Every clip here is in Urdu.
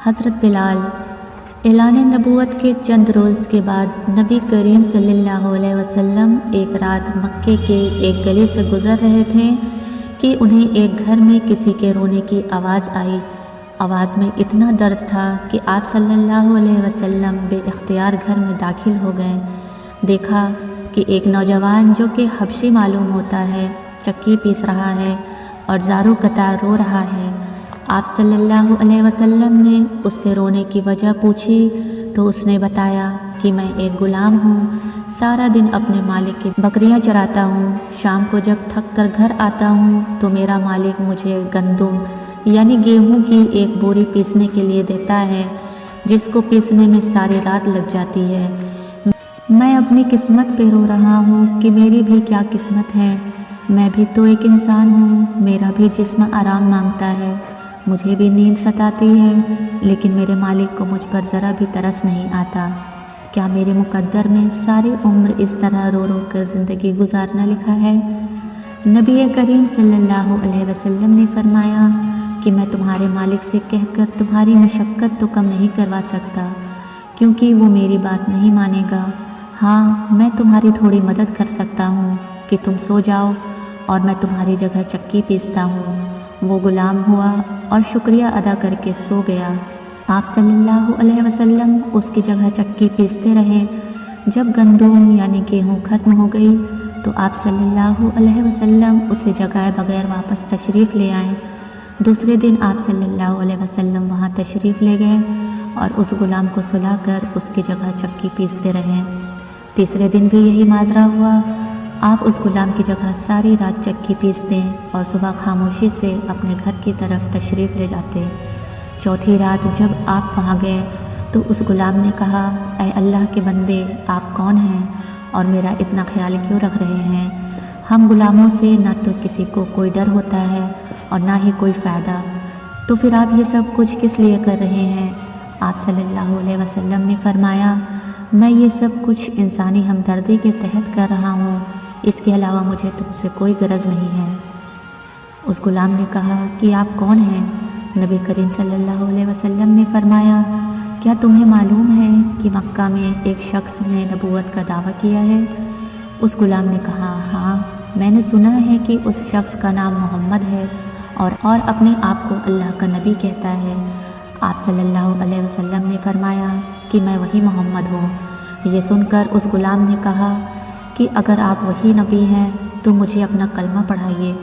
حضرت بلال۔ اعلان نبوت کے چند روز کے بعد نبی کریم صلی اللہ علیہ وسلم ایک رات مکے کے ایک گلی سے گزر رہے تھے کہ انہیں ایک گھر میں کسی کے رونے کی آواز آئی۔ آواز میں اتنا درد تھا کہ آپ صلی اللہ علیہ وسلم بے اختیار گھر میں داخل ہو گئے۔ دیکھا کہ ایک نوجوان جو کہ حبشی معلوم ہوتا ہے چکی پیس رہا ہے اور زاروں قطار رو رہا ہے۔ آپ صلی اللہ علیہ وسلم نے اس سے رونے کی وجہ پوچھی تو اس نے بتایا کہ میں ایک غلام ہوں، سارا دن اپنے مالک کی بکریاں چراتا ہوں، شام کو جب تھک کر گھر آتا ہوں تو میرا مالک مجھے گندم یعنی گیہوں کی ایک بوری پیسنے کے لیے دیتا ہے، جس کو پیسنے میں ساری رات لگ جاتی ہے۔ میں اپنی قسمت پہ رو رہا ہوں کہ میری بھی کیا قسمت ہے، میں بھی تو ایک انسان ہوں، میرا بھی جسم آرام مانگتا ہے، مجھے بھی نیند ستاتی ہے، لیکن میرے مالک کو مجھ پر ذرا بھی ترس نہیں آتا۔ کیا میرے مقدر میں ساری عمر اس طرح رو رو کر زندگی گزارنا لکھا ہے؟ نبی کریم صلی اللہ علیہ وسلم نے فرمایا کہ میں تمہارے مالک سے کہہ کر تمہاری مشقت تو کم نہیں کروا سکتا، کیونکہ وہ میری بات نہیں مانے گا۔ ہاں، میں تمہاری تھوڑی مدد کر سکتا ہوں کہ تم سو جاؤ اور میں تمہاری جگہ چکی پیستا ہوں۔ وہ غلام ہوا اور شکریہ ادا کر کے سو گیا۔ آپ صلی اللہ علیہ وسلم اس کی جگہ چکی پیستے رہے۔ جب گندم یعنی گیہوں ختم ہو گئی تو آپ صلی اللہ علیہ وسلم اسے جگائے بغیر واپس تشریف لے آئے۔ دوسرے دن آپ صلی اللہ علیہ وسلم وہاں تشریف لے گئے اور اس غلام کو سلا کر اس کی جگہ چکی پیستے رہے۔ تیسرے دن بھی یہی ماجرا ہوا۔ آپ اس غلام کی جگہ ساری رات چکی پیستے اور صبح خاموشی سے اپنے گھر کی طرف تشریف لے جاتے۔ چوتھی رات جب آپ وہاں گئے تو اس غلام نے کہا، اے اللہ کے بندے، آپ کون ہیں اور میرا اتنا خیال کیوں رکھ رہے ہیں؟ ہم غلاموں سے نہ تو کسی کو کوئی ڈر ہوتا ہے اور نہ ہی کوئی فائدہ، تو پھر آپ یہ سب کچھ کس لیے کر رہے ہیں؟ آپ صلی اللہ علیہ وسلم نے فرمایا، میں یہ سب کچھ انسانی ہمدردی کے تحت کر رہا ہوں، اس کے علاوہ مجھے تم سے کوئی غرض نہیں ہے۔ اس غلام نے کہا کہ آپ کون ہیں؟ نبی کریم صلی اللہ علیہ وسلم نے فرمایا، کیا تمہیں معلوم ہے کہ مکہ میں ایک شخص نے نبوت کا دعویٰ کیا ہے؟ اس غلام نے کہا، ہاں، میں نے سنا ہے کہ اس شخص کا نام محمد ہے اور اپنے آپ کو اللہ کا نبی کہتا ہے۔ آپ صلی اللہ علیہ وسلم نے فرمایا کہ میں وہی محمد ہوں۔ یہ سن کر اس غلام نے کہا کہ اگر آپ وہی نبی ہیں تو مجھے اپنا کلمہ پڑھائیے،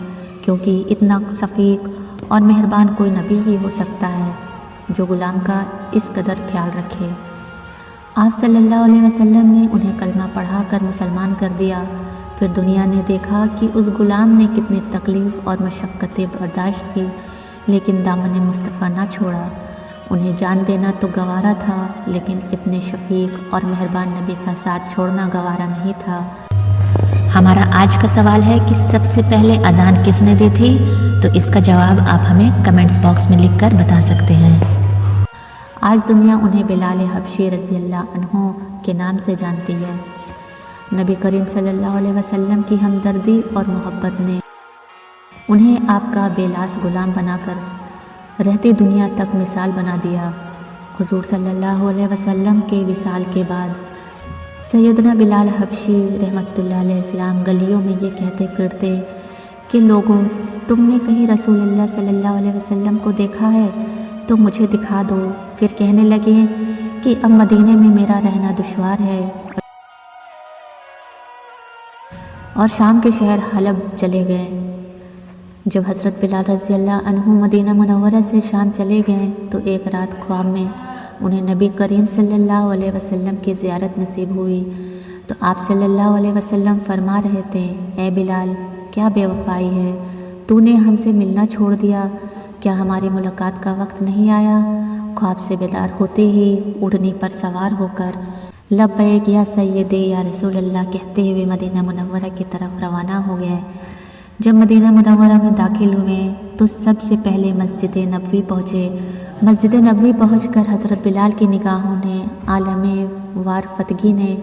کیونکہ اتنا شفیق اور مہربان کوئی نبی ہی ہو سکتا ہے جو غلام کا اس قدر خیال رکھے۔ آپ صلی اللہ علیہ وسلم نے انہیں کلمہ پڑھا کر مسلمان کر دیا۔ پھر دنیا نے دیکھا کہ اس غلام نے کتنی تکلیف اور مشقتیں برداشت کی، لیکن دامن مصطفیٰ نہ چھوڑا۔ انہیں جان دینا تو گوارا تھا، لیکن اتنے شفیق اور مہربان نبی کا ساتھ چھوڑنا گوارا نہیں تھا۔ ہمارا آج کا سوال ہے کہ سب سے پہلے اذان کس نے دی تھی؟ تو اس کا جواب آپ ہمیں کمنٹس باکس میں لکھ کر بتا سکتے ہیں۔ آج دنیا انہیں بلال حبشی رضی اللہ عنہ کے نام سے جانتی ہے۔ نبی کریم صلی اللہ علیہ وسلم کی ہمدردی اور محبت نے انہیں آپ کا بے لاس غلام بنا کر رہتی دنیا تک مثال بنا دیا۔ حضور صلی اللہ علیہ وسلم کے وصال کے بعد سیدنا بلال حبشی رحمۃ اللہ علیہ السلام گلیوں میں یہ کہتے پھرتے کہ لوگوں، تم نے کہیں رسول اللہ صلی اللہ علیہ وسلم کو دیکھا ہے تو مجھے دکھا دو۔ پھر کہنے لگے کہ اب مدینے میں میرا رہنا دشوار ہے اور شام کے شہر حلب چلے گئے۔ جب حضرت بلال رضی اللہ عنہ مدینہ منورہ سے شام چلے گئے تو ایک رات خواب میں انہیں نبی کریم صلی اللہ علیہ وسلم کی زیارت نصیب ہوئی تو آپ صلی اللہ علیہ وسلم فرما رہے تھے، اے بلال، کیا بے وفائی ہے، تو نے ہم سے ملنا چھوڑ دیا، کیا ہماری ملاقات کا وقت نہیں آیا؟ خواب سے بیدار ہوتے ہی اونٹنی پر سوار ہو کر لبیک یا سیدی یا رسول اللہ کہتے ہوئے مدینہ منورہ کی طرف روانہ ہو گئے۔ جب مدینہ منورہ میں داخل ہوئے تو سب سے پہلے مسجد نبوی پہنچے۔ مسجد نبوی پہنچ کر حضرت بلال کی نگاہوں نے عالم وارفتگی نے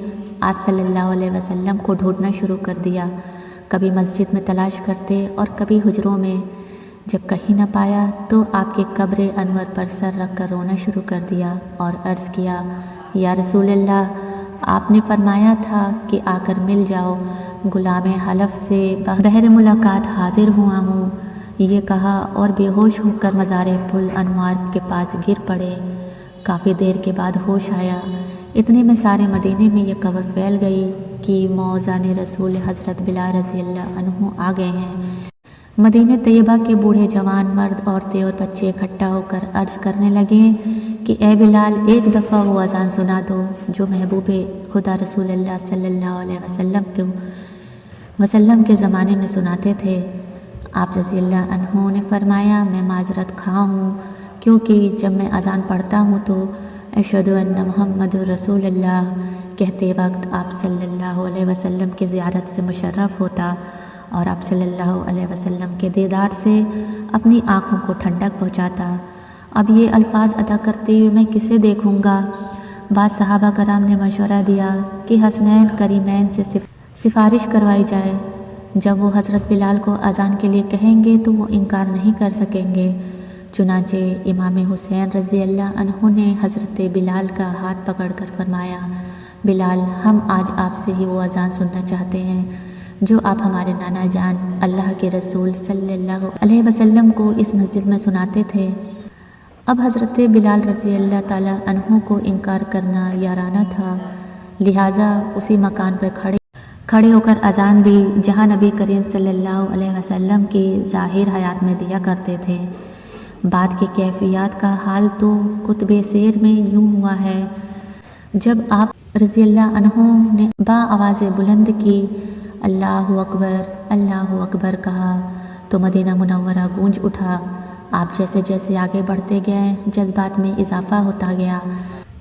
آپ صلی اللہ علیہ وسلم کو ڈھونڈنا شروع کر دیا۔ کبھی مسجد میں تلاش کرتے اور کبھی حجروں میں۔ جب کہیں نہ پایا تو آپ کی قبر انور پر سر رکھ کر رونا شروع کر دیا اور عرض کیا، یا رسول اللہ، آپ نے فرمایا تھا کہ آ کر مل جاؤ، غلام حلف سے بہر ملاقات حاضر ہوا ہوں۔ یہ کہا اور بے ہوش ہو کر مزار پل انوار کے پاس گر پڑے۔ کافی دیر کے بعد ہوش آیا، اتنے میں سارے مدینے میں یہ خبر پھیل گئی کہ موذن رسول حضرت بلال رضی اللہ عنہ آ گئے ہیں۔ مدینہ طیبہ کے بوڑھے جوان، مرد، عورتیں اور بچے اکٹھا ہو کر عرض کرنے لگے کہ اے بلال، ایک دفعہ وہ اذان سنا دو جو محبوب خدا رسول اللہ صلی اللہ علیہ وسلم کے زمانے میں سناتے تھے۔ آپ رضی اللہ عنہ نے فرمایا، میں معذرت خواہ ہوں، کیونکہ جب میں اذان پڑھتا ہوں تو اشہد ان محمد رسول اللہ کہتے وقت آپ صلی اللہ علیہ وسلم کی زیارت سے مشرف ہوتا اور آپ صلی اللہ علیہ وسلم کے دیدار سے اپنی آنکھوں کو ٹھنڈک پہنچاتا۔ اب یہ الفاظ ادا کرتے ہوئے میں کسے دیکھوں گا؟ بعض صحابہ کرام نے مشورہ دیا کہ حسنین کریمین سے سفارش کروائی جائے، جب وہ حضرت بلال کو اذان کے لیے کہیں گے تو وہ انکار نہیں کر سکیں گے۔ چنانچہ امام حسین رضی اللہ عنہ نے حضرت بلال کا ہاتھ پکڑ کر فرمایا، بلال، ہم آج آپ سے ہی وہ اذان سننا چاہتے ہیں جو آپ ہمارے نانا جان اللہ کے رسول صلی اللہ علیہ وسلم کو اس مسجد میں سناتے تھے۔ اب حضرت بلال رضی اللہ تعالیٰ عنہ کو انکار کرنا یارانہ تھا، لہٰذا اسی مکان پر کھڑے ہو کر اذان دی جہاں نبی کریم صلی اللہ علیہ وسلم کی ظاہر حیات میں دیا کرتے تھے۔ بعد کی کیفیات کا حال تو کتب سیر میں یوں ہوا ہے، جب آپ رضی اللہ عنہ نے با آواز بلند کی اللہ اکبر کہا تو مدینہ منورہ گونج اٹھا۔ آپ جیسے جیسے آگے بڑھتے گئے جذبات میں اضافہ ہوتا گیا۔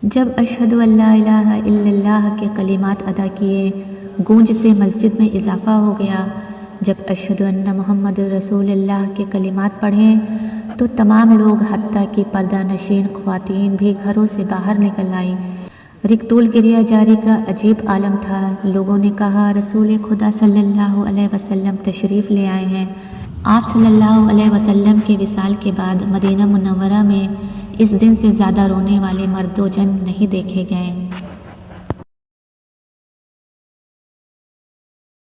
جب اشہد ان لا الہ الا اللہ کے کلمات ادا کیے، گونج سے مسجد میں اضافہ ہو گیا۔ جب اشہد ان محمد رسول اللہ کے کلمات پڑھیں تو تمام لوگ حتیٰ کہ پردہ نشین خواتین بھی گھروں سے باہر نکل آئیں۔ رکتول گریہ جاری کا عجیب عالم تھا۔ لوگوں نے کہا، رسول خدا صلی اللہ علیہ وسلم تشریف لے آئے ہیں۔ آپ صلی اللہ علیہ وسلم کے وصال کے بعد مدینہ منورہ میں اس دن سے زیادہ رونے والے مرد و جن نہیں دیکھے گئے۔